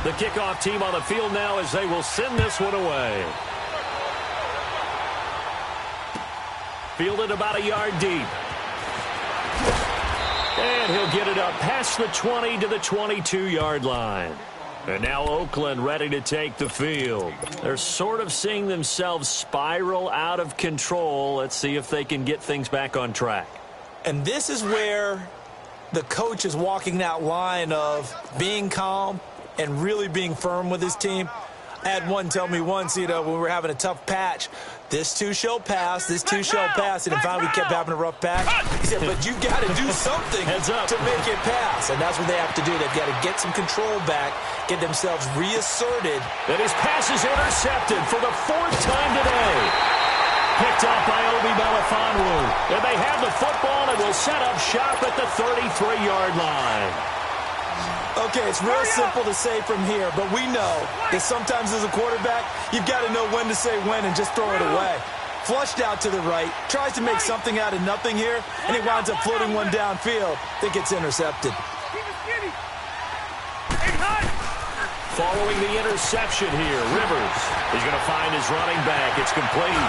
Speaker 1: The kickoff team on the field now as they will send this one away. Fielded about a yard deep. And he'll get it up past the 20 to the 22-yard line. And now Oakland ready to take the field. They're sort of seeing themselves spiral out of control. Let's see if they can get things back on track.
Speaker 2: And this is where the coach is walking that line of being calm and really being firm with his team. I had one tell me once, when we were having a tough patch, this too shall pass, this too shall pass, and finally we kept having a rough patch. He said, but you got to do something to make it pass, and that's what they have to do. They've got to get some control back, get themselves reasserted.
Speaker 1: And his pass is intercepted for the 4th time today. Picked up by Obi Melifonwu. And they have the football and will set up shop at the 33-yard line.
Speaker 2: Okay, it's real simple to say from here, but we know that sometimes as a quarterback, you've got to know when to say when and just throw it away. Flushed out to the right, tries to make something out of nothing here, and he winds up floating one downfield that gets intercepted.
Speaker 1: Following the interception here, Rivers is going to find his running back. It's complete.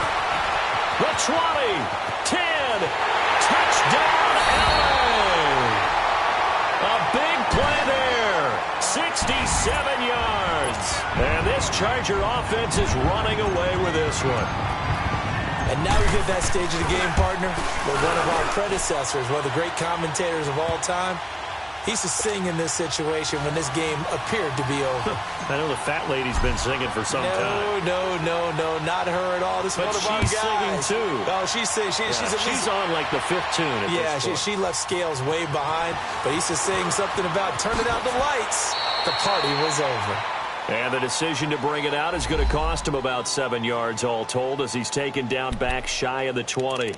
Speaker 1: The 20, 10, touchdown, LA! A big play there, 67 yards. And this Charger offense is running away with this one.
Speaker 2: And now we get that stage of the game, partner, where one of our predecessors, one of the great commentators of all time, he used to sing in this situation when this game appeared to be over.
Speaker 1: I know the fat lady's been singing for some time.
Speaker 2: No, not her at all. This is one of our guys.
Speaker 1: She's singing too.
Speaker 2: Oh, she's
Speaker 1: on like the 5th tune at this point.
Speaker 2: She left Scales way behind, but he used to sing something about turning out the lights. The party was over.
Speaker 1: And the decision to bring it out is going to cost him about 7 yards all told as he's taken down back shy of the 20.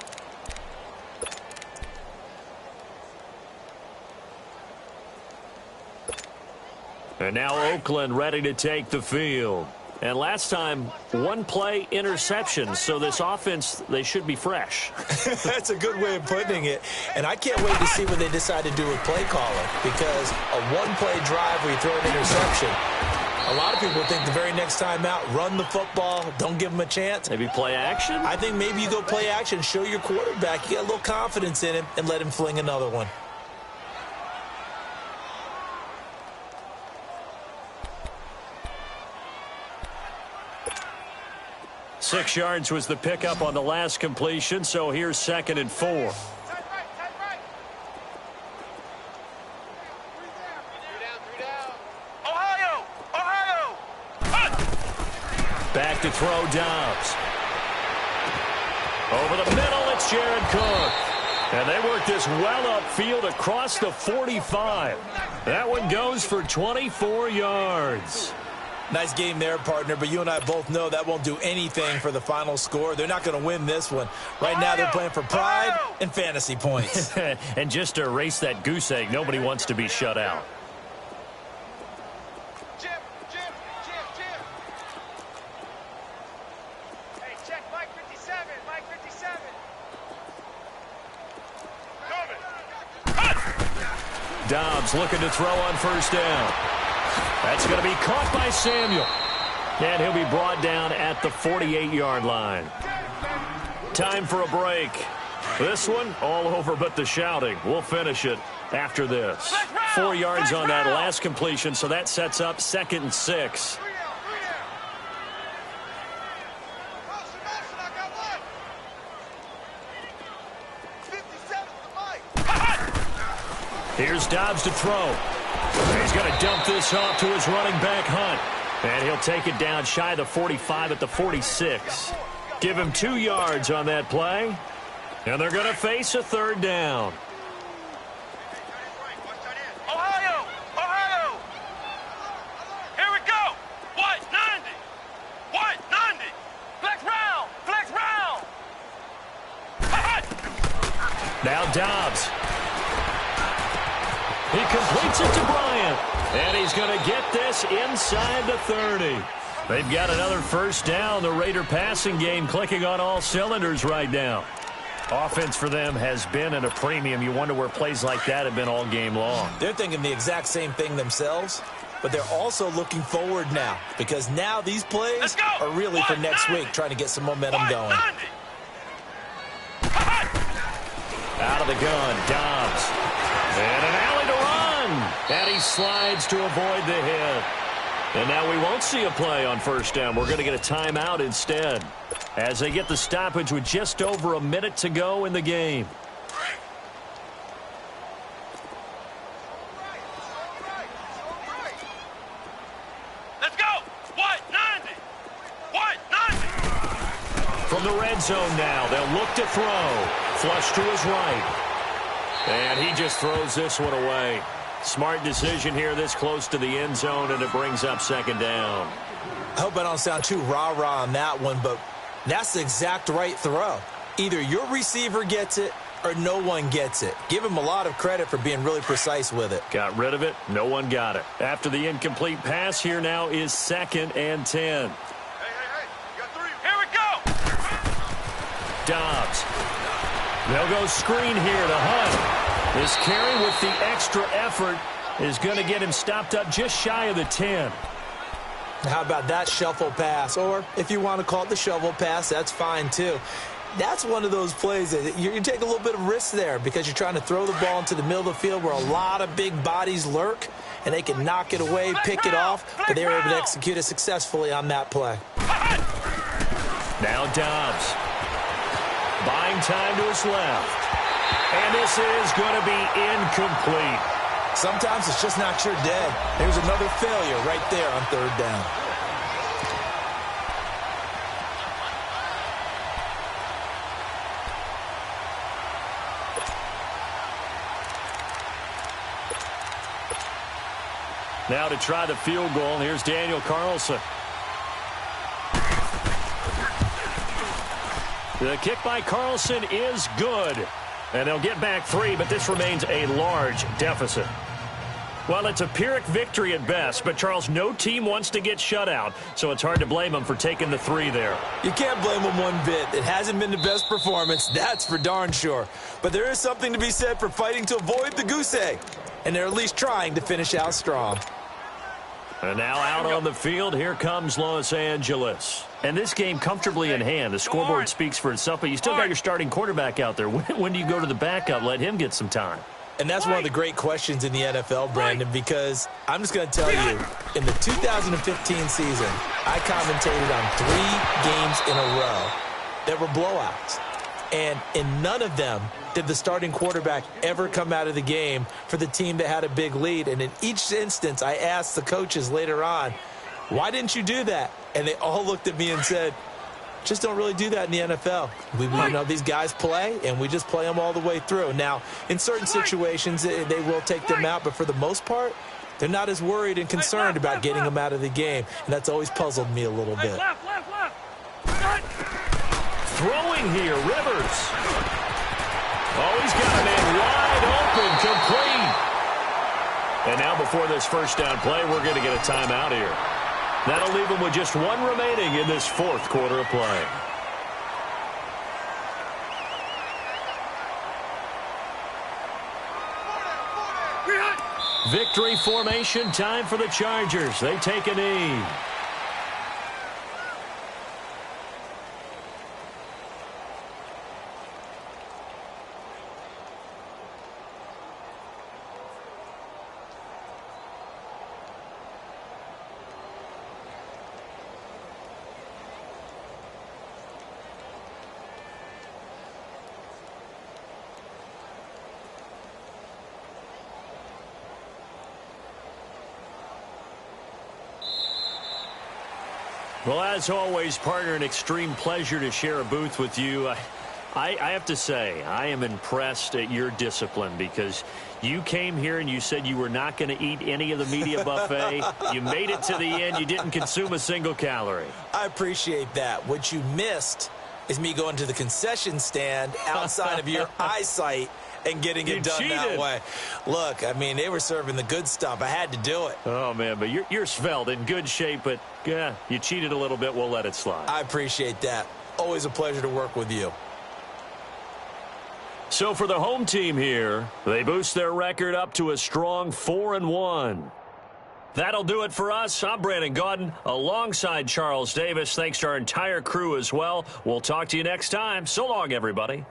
Speaker 1: And now Oakland ready to take the field. And last time, 1 play interception. So this offense, they should be fresh.
Speaker 2: That's a good way of putting it. And I can't wait to see what they decide to do with play calling. Because a 1-play drive where you throw an interception, a lot of people think the very next time out, run the football, don't give them a chance.
Speaker 1: Maybe play action?
Speaker 2: I think maybe you go play action, show your quarterback, you get a little confidence in him, and let him fling another one.
Speaker 1: 6 yards was the pickup on the last completion, so here's 2nd and 4.
Speaker 3: Tight right. 3 down. Ohio!
Speaker 1: Back to throw Dobbs. Over the middle, it's Jared Cook. And they work this well upfield across the 45. That one goes for 24 yards.
Speaker 2: Nice game there, partner, but you and I both know that won't do anything for the final score. They're not going to win this one. Right now they're playing for pride and fantasy points.
Speaker 1: And just to erase that goose egg, nobody wants to be shut out.
Speaker 3: Jim. Hey, check Mike 57.
Speaker 1: Dobbs looking to throw on 1st down. That's going to be caught by Samuel. And he'll be brought down at the 48-yard line. Time for a break. This one all over but the shouting. We'll finish it after this. 4 yards on that last completion, so that sets up 2nd and 6. Here's Dobbs to throw. He's going to dump this off to his running back, Hunt. And he'll take it down shy of the 45 at the 46. Give him 2 yards on that play. And they're going to face a 3rd down.
Speaker 3: Ohio! Here we go! White 90! Flex round!
Speaker 1: Now Dobbs. He completes it to Bryant. And he's going to get this inside the 30. They've got another 1st down. The Raider passing game clicking on all cylinders right now. Offense for them has been at a premium. You wonder where plays like that have been all game long.
Speaker 2: They're thinking the exact same thing themselves, but they're also looking forward now because now these plays are really for next week, trying to get some momentum going.
Speaker 1: Out of the gun, Dobbs. And an alley to run. And he slides to avoid the hit. And now we won't see a play on 1st down. We're going to get a timeout instead as they get the stoppage with just over a minute to go in the game.
Speaker 3: Let's go! White 90!
Speaker 1: From the red zone now, they'll look to throw. Flush to his right. And he just throws this one away. Smart decision here this close to the end zone, and it brings up 2nd down.
Speaker 2: I hope I don't sound too rah-rah on that one, but that's the exact right throw. Either your receiver gets it or no one gets it. Give him a lot of credit for being really precise with it.
Speaker 1: Got rid of it. No one got it. After the incomplete pass, here now is 2nd and 10.
Speaker 3: Hey, you got 3. Here we go!
Speaker 1: Dobbs. They'll go screen here to Hunt. This carry with the extra effort is going to get him stopped up just shy of the 10.
Speaker 2: How about that shuffle pass? Or if you want to call it the shovel pass, that's fine too. That's one of those plays that you take a little bit of risk there because you're trying to throw the ball into the middle of the field where a lot of big bodies lurk, and they can knock it away, pick it off, but they were able to execute it successfully on that play.
Speaker 1: Now Dobbs. Buying time to his left. And this is going to be incomplete.
Speaker 2: Sometimes it's just not your day. There's another failure right there on 3rd down.
Speaker 1: Now to try the field goal, here's Daniel Carlson. The kick by Carlson is good. And they'll get back 3, but this remains a large deficit. Well, it's a Pyrrhic victory at best, but, Charles, no team wants to get shut out, so it's hard to blame them for taking the 3 there.
Speaker 2: You can't blame them one bit. It hasn't been the best performance, that's for darn sure. But there is something to be said for fighting to avoid the goose egg, and they're at least trying to finish out strong.
Speaker 1: And now out on the field, here comes Los Angeles. And this game comfortably in hand. The scoreboard speaks for itself, but you still got your starting quarterback out there. When do you go to the backup? Let him get some time.
Speaker 2: And that's one of the great questions in the NFL, Brandon, because I'm just going to tell you, in the 2015 season, I commentated on 3 games in a row that were blowouts. And in none of them did the starting quarterback ever come out of the game for the team that had a big lead. And in each instance, I asked the coaches later on, why didn't you do that? And they all looked at me and said, just don't really do that in the NFL. These guys play, and we just play them all the way through. Now, in certain situations, they will take them out, but for the most part, they're not as worried and concerned about getting them out of the game, and that's always puzzled me a little bit.
Speaker 1: Throwing here, Rivers. Oh, he's got a man wide open, complete. And now before this first down play, we're going to get a timeout here. That'll leave them with just 1 remaining in this 4th quarter of play. Victory formation, time for the Chargers. They take a knee. Well, as always, partner, an extreme pleasure to share a booth with you. I have to say, I am impressed at your discipline because you came here and you said you were not going to eat any of the media buffet. You made it to the end. You didn't consume a single calorie.
Speaker 2: I appreciate that. What you missed is me going to the concession stand outside of your eyesight and getting it done that way. Look, I mean, they were serving the good stuff. I had to do it.
Speaker 1: Oh, man, but you're svelte, in good shape, but yeah, you cheated a little bit. We'll let it slide.
Speaker 2: I appreciate that. Always a pleasure to work with you.
Speaker 1: So for the home team here, they boost their record up to a strong 4-1. That'll do it for us. I'm Brandon Gaudin alongside Charles Davis. Thanks to our entire crew as well. We'll talk to you next time. So long, everybody.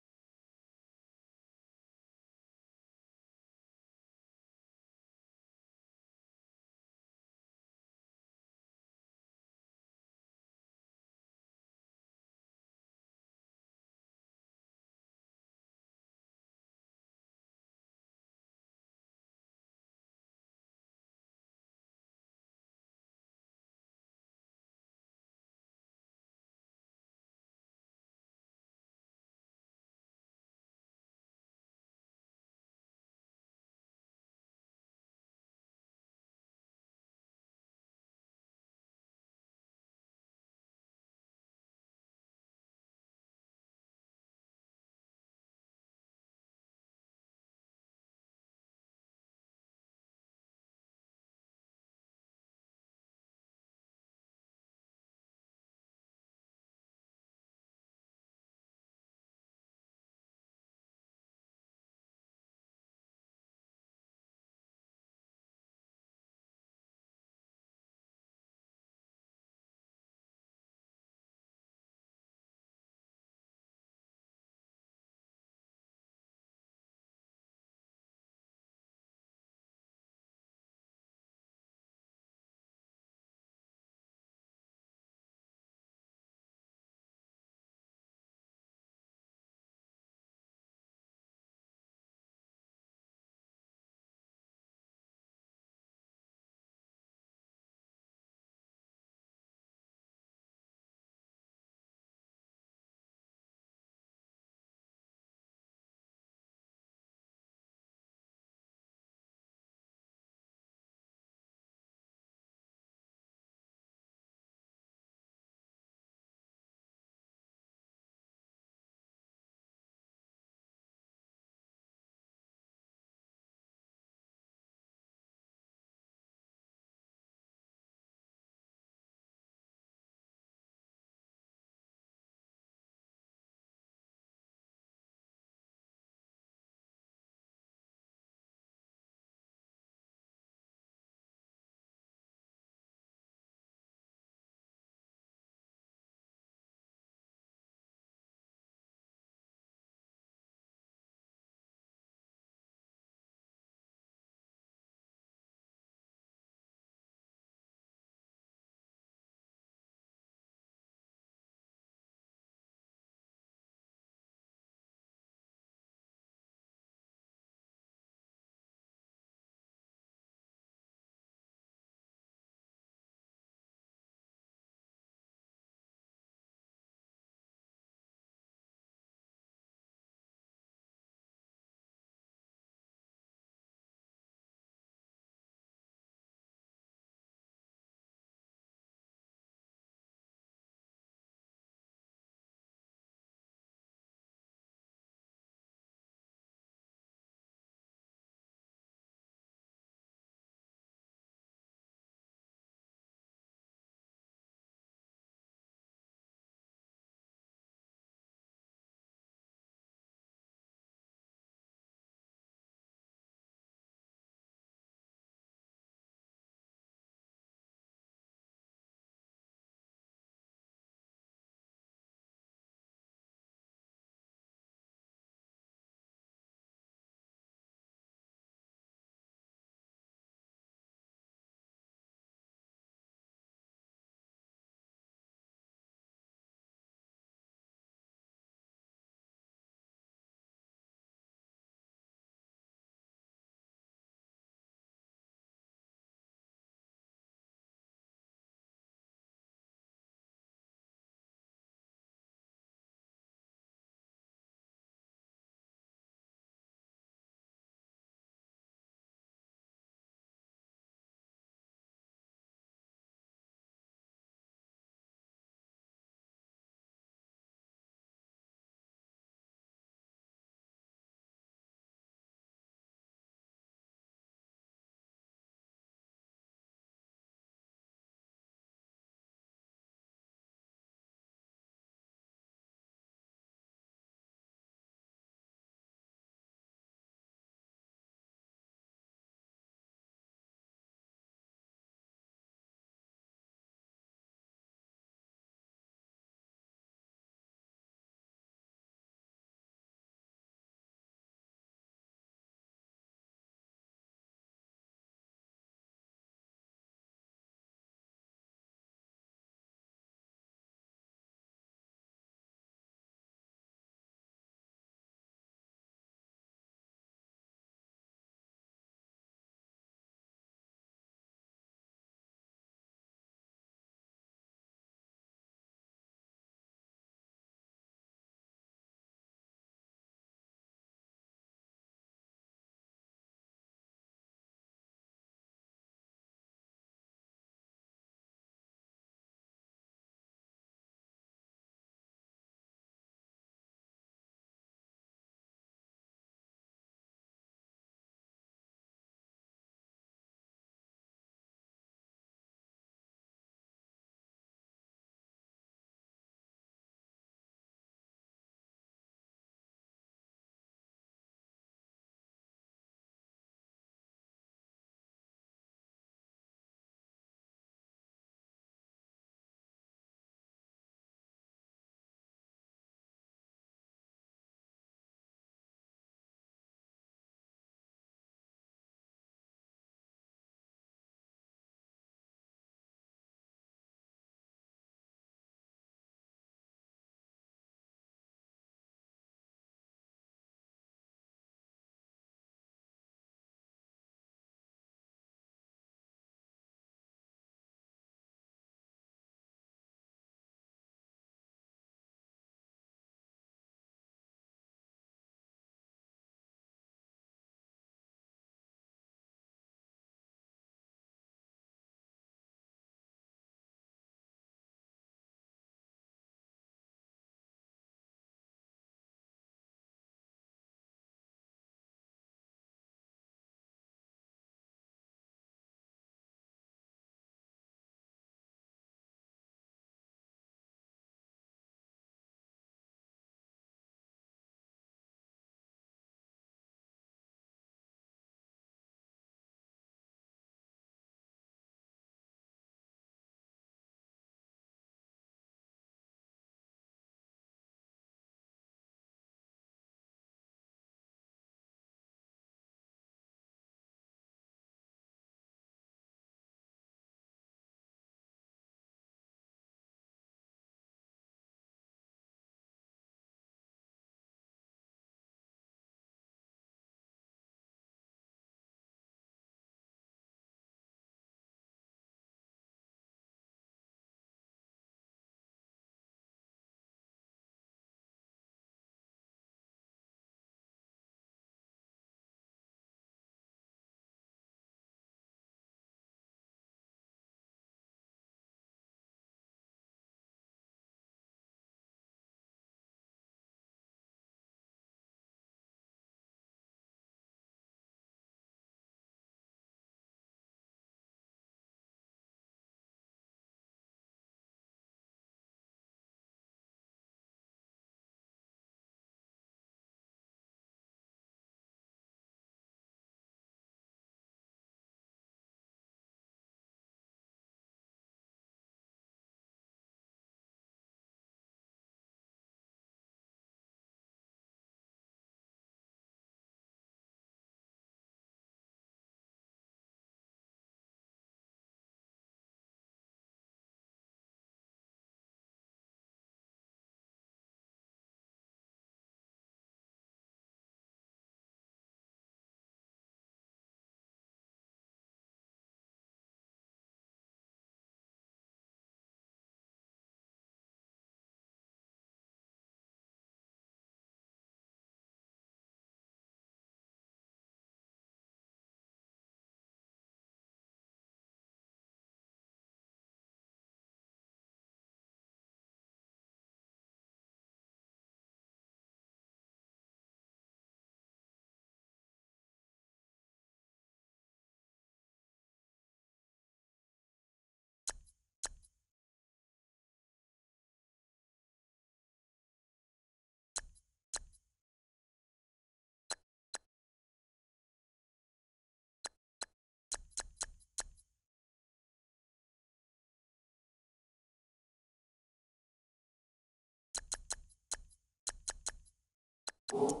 Speaker 4: you